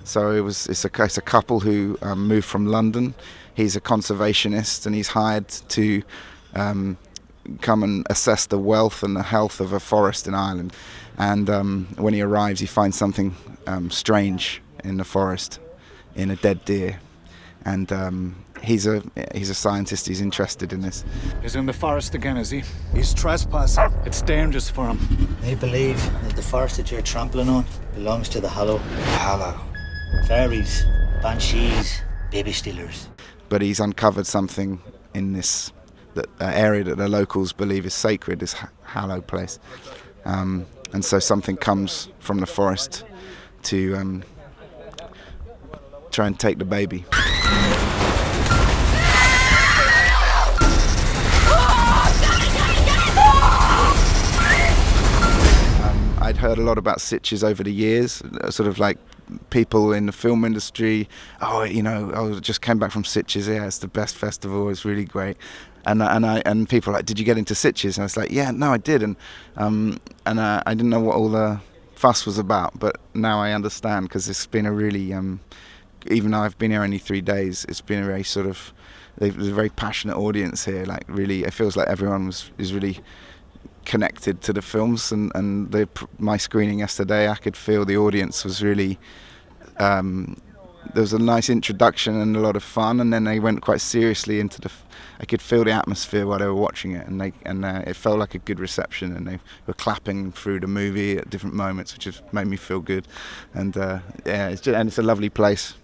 So it's a couple who moved from London. He's a conservationist, and he's hired to come and assess the wealth and the health of a forest in Ireland. And when he arrives, he finds something strange in the forest, in a dead deer. And he's a scientist. He's interested in this. He's in the forest again, is he? He's trespassing. It's dangerous for him. They believe that the forest that you're trampling on belongs to the Hallow. Hallow. Fairies, banshees, baby stealers. But he's uncovered something in this area that the locals believe is sacred, this Hallow place. And so something comes from the forest to try and take the baby. I'd heard a lot about Sitges over the years, sort of like people in the film industry. Oh, I just came back from Sitges. Yeah, it's the best festival. It's really great. And people were like, did you get into Sitges? And I was like, yeah, no, I did. And I didn't know what all the fuss was about, but now I understand, because it's been a really, even though I've been here only 3 days, it's been a very sort of, there's a very passionate audience here. Like really, it feels like everyone is really connected to the films, and my screening yesterday, I could feel the audience was really, there was a nice introduction and a lot of fun, and then they went quite seriously into I could feel the atmosphere while they were watching it, and it felt like a good reception, and they were clapping through the movie at different moments, which just made me feel good. And it's a lovely place.